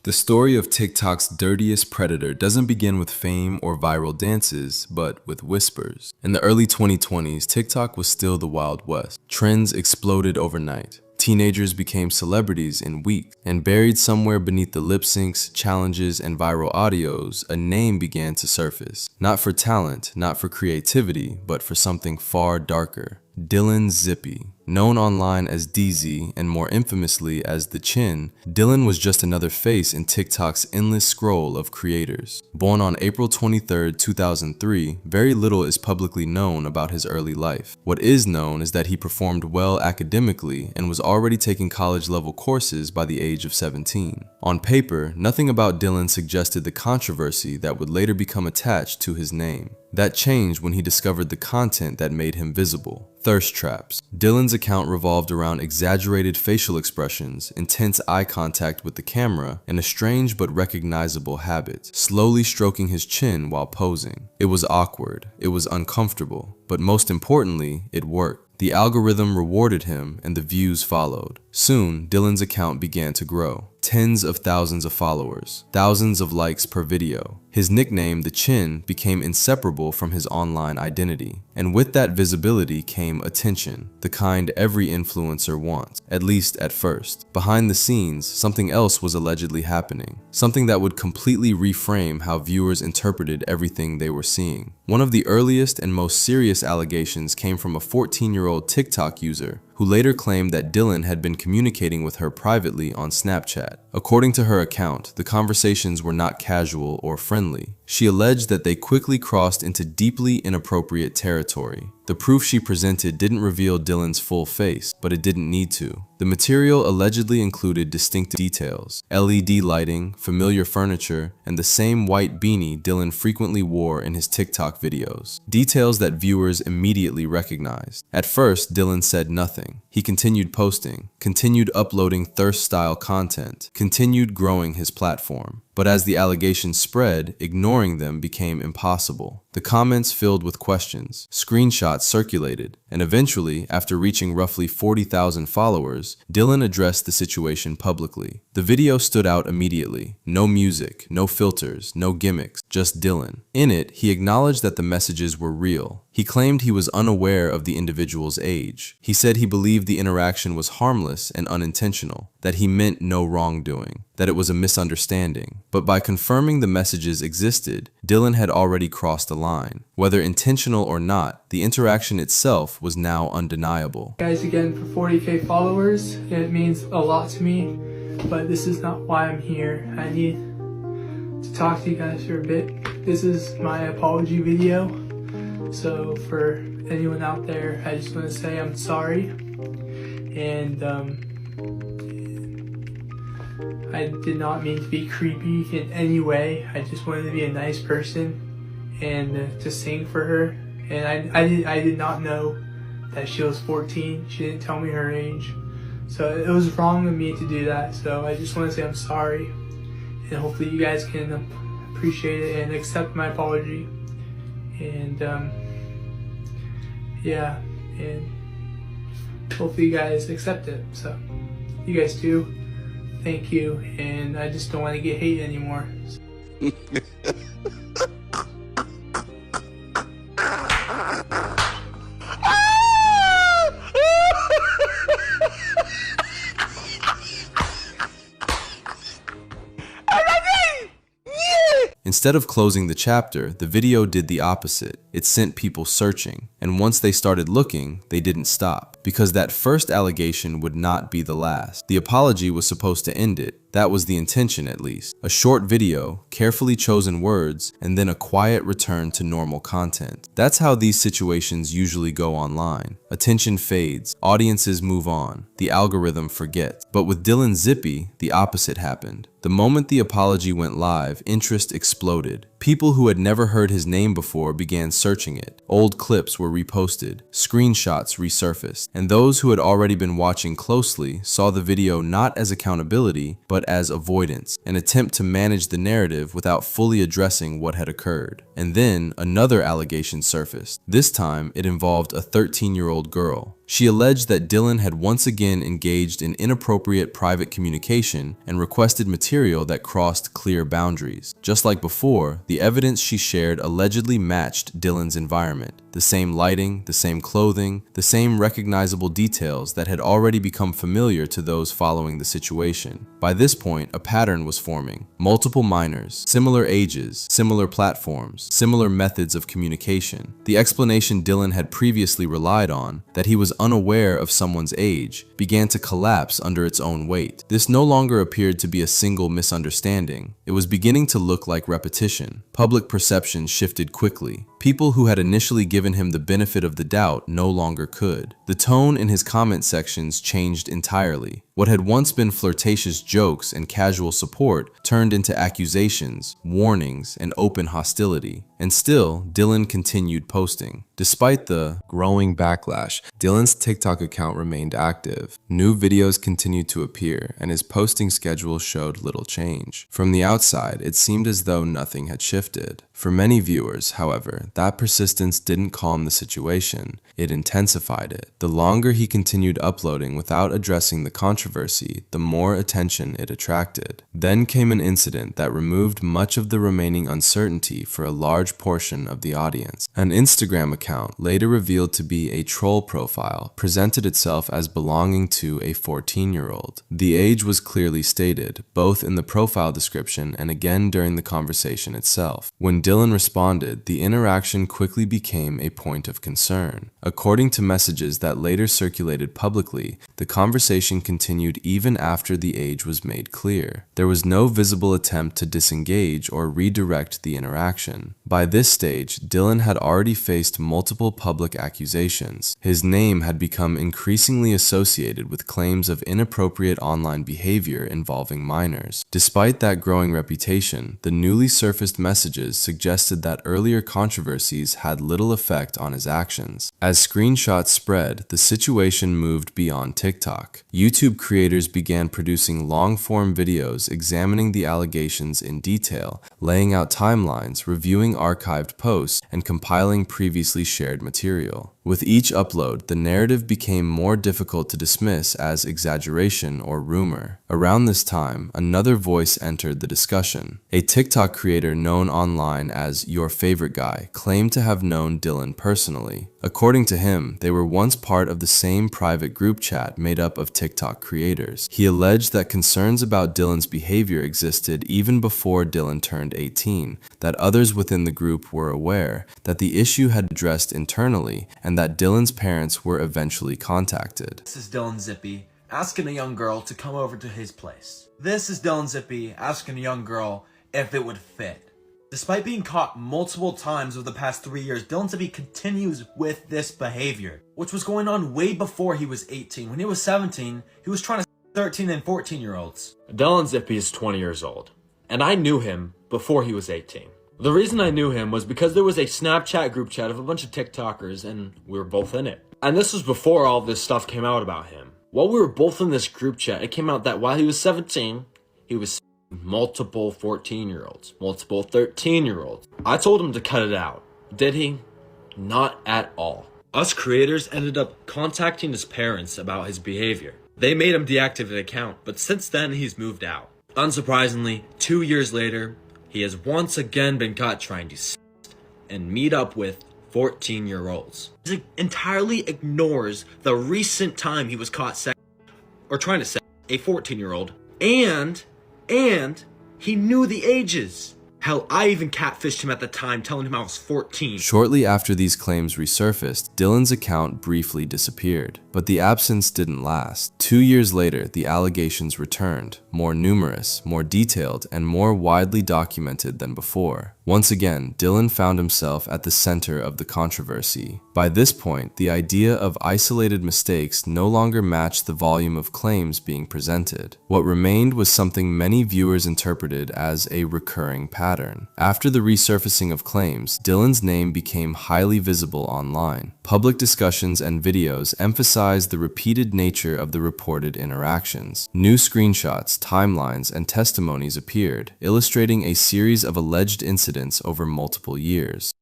The story of TikTok's dirtiest predator doesn't begin with fame or viral dances, but with whispers. In the early 2020s, TikTok was still the Wild West. Trends exploded overnight. Teenagers became celebrities in weeks, and buried somewhere beneath the lip syncs, challenges, and viral audios, a name began to surface. Not for talent, not for creativity, but for something far darker. Dylan Zippy. Known online as DZ and more infamously as The Chin, Dylan was just another face in TikTok's endless scroll of creators. Born on April 23, 2003, very little is publicly known about his early life. What is known is that he performed well academically and was already taking college-level courses by the age of 17. On paper, nothing about Dylan suggested the controversy that would later become attached to his name. That changed when he discovered the content that made him visible. Thirst traps. Dylan's account revolved around exaggerated facial expressions, intense eye contact with the camera, and a strange but recognizable habit: slowly stroking his chin while posing. It was awkward, it was uncomfortable, but most importantly, it worked. The algorithm rewarded him and the views followed. Soon, Dylan's account began to grow. Tens of thousands of followers, thousands of likes per video. His nickname, The Chin, became inseparable from his online identity. And with that visibility came attention, the kind every influencer wants, at least at first. Behind the scenes, something else was allegedly happening, something that would completely reframe how viewers interpreted everything they were seeing. One of the earliest and most serious allegations came from a 14-year-old TikTok user who later claimed that Dylan had been communicating with her privately on Snapchat. According to her account, the conversations were not casual or friendly. She alleged that they quickly crossed into deeply inappropriate territory. The proof she presented didn't reveal Dylan's full face, but it didn't need to. The material allegedly included distinctive details: LED lighting, familiar furniture, and the same white beanie Dylan frequently wore in his TikTok videos. Details that viewers immediately recognized. At first, Dylan said nothing. He continued posting, continued uploading thirst-style content, continued growing his platform. But as the allegations spread, ignoring them became impossible. The comments filled with questions, screenshots circulated, and eventually, after reaching roughly 40,000 followers, Dylan addressed the situation publicly. The video stood out immediately. No music, no filters, no gimmicks, just Dylan. In it, he acknowledged that the messages were real. He claimed he was unaware of the individual's age. He said he believed the interaction was harmless and unintentional, that he meant no wrongdoing, that it was a misunderstanding. But by confirming the messages existed, Dylan had already crossed the line. Whether intentional or not, the interaction itself was now undeniable. Guys, again, for 40K followers, it means a lot to me, but this is not why I'm here. I need to talk to you guys for a bit. This is my apology video. So for anyone out there, I just want to say I'm sorry, and I did not mean to be creepy in any way. I just wanted to be a nice person and to sing for her. And I did not know that she was 14. She didn't tell me her age. So it was wrong of me to do that. So I just want to say I'm sorry. And hopefully you guys can appreciate it and accept my apology. And yeah, and hopefully you guys accept it. So you guys do. Thank you, and I just don't want to get hate anymore. Instead of closing the chapter, the video did the opposite. It sent people searching, and once they started looking, they didn't stop, because that first allegation would not be the last. The apology was supposed to end it. That was the intention, at least. A short video, carefully chosen words, and then a quiet return to normal content. That's how these situations usually go online. Attention fades, audiences move on, the algorithm forgets. But with Dylan Zippy, the opposite happened. The moment the apology went live, interest exploded. People who had never heard his name before began searching it. Old clips were reposted, screenshots resurfaced, and those who had already been watching closely saw the video not as accountability, but as avoidance, an attempt to manage the narrative without fully addressing what had occurred. And then another allegation surfaced. This time, it involved a 13-year-old girl. She alleged that Dylan had once again engaged in inappropriate private communication and requested material that crossed clear boundaries. Just like before, the evidence she shared allegedly matched Dylan's environment. The same lighting, the same clothing, the same recognizable details that had already become familiar to those following the situation. By this point, a pattern was forming. Multiple minors, similar ages, similar platforms, similar methods of communication. The explanation Dylan had previously relied on, that he was unaware of someone's age, began to collapse under its own weight. This no longer appeared to be a single misunderstanding. It was beginning to look like repetition. Public perception shifted quickly. People who had initially given him the benefit of the doubt no longer could. The tone in his comment sections changed entirely. What had once been flirtatious jokes and casual support turned into accusations, warnings, and open hostility. And still, Dylan continued posting. Despite the growing backlash, Dylan's TikTok account remained active. New videos continued to appear, and his posting schedule showed little change. From the outside, it seemed as though nothing had shifted. For many viewers, however, that persistence didn't calm the situation, it intensified it. The longer he continued uploading without addressing the controversy, the more attention it attracted. Then came an incident that removed much of the remaining uncertainty for a large portion of the audience. An Instagram account, later revealed to be a troll profile, presented itself as belonging to a 14-year-old. The age was clearly stated, both in the profile description and again during the conversation itself. When Dylan responded, the interaction quickly became a point of concern. According to messages that later circulated publicly, the conversation continued even after the age was made clear. There was no visible attempt to disengage or redirect the interaction. By this stage, Dylan had already faced multiple public accusations. His name had become increasingly associated with claims of inappropriate online behavior involving minors. Despite that growing reputation, the newly surfaced messages suggested that earlier controversies had little effect on his actions. As screenshots spread, the situation moved beyond TikTok. YouTube creators began producing long-form videos examining the allegations in detail, laying out timelines, reviewing archived posts, and compiling previously shared material. With each upload, the narrative became more difficult to dismiss as exaggeration or rumor. Around this time, another voice entered the discussion. A TikTok creator known online as Your Favorite Guy claimed to have known Dylan personally. According to him, they were once part of the same private group chat made up of TikTok creators. He alleged that concerns about Dylan's behavior existed even before Dylan turned 18, that others within the group were aware, that the issue had addressed internally, and that Dylan's parents were eventually contacted. This is Dylan Zippy asking a young girl to come over to his place. This is Dylan Zippy asking a young girl if it would fit. Despite being caught multiple times over the past 3 years, Dylan Zippy continues with this behavior, which was going on way before he was 18. When he was 17, he was trying to 13 and 14-year-olds. Dylan Zippy is 20 years old, and I knew him before he was 18. The reason I knew him was because there was a Snapchat group chat of a bunch of TikTokers, and we were both in it. And this was before all this stuff came out about him. While we were both in this group chat, it came out that while he was 17, he was multiple 14-year-olds, multiple 13-year-olds. I told him to cut it out. Did he? Not at all. Us creators ended up contacting his parents about his behavior. They made him deactivate the account, but since then he's moved out. Unsurprisingly, 2 years later, he has once again been caught trying to and meet up with 14-year-olds. He entirely ignores the recent time he was caught trying to sex a 14-year-old, and he knew the ages. Hell, I even catfished him at the time, telling him I was 14. Shortly after these claims resurfaced, Dylan's account briefly disappeared. But the absence didn't last. 2 years later, the allegations returned, more numerous, more detailed, and more widely documented than before. Once again, Dylan found himself at the center of the controversy. By this point, the idea of isolated mistakes no longer matched the volume of claims being presented. What remained was something many viewers interpreted as a recurring pattern. After the resurfacing of claims, Dylan's name became highly visible online. Public discussions and videos emphasized the repeated nature of the reported interactions. New screenshots, timelines, and testimonies appeared, illustrating a series of alleged incidents over multiple years.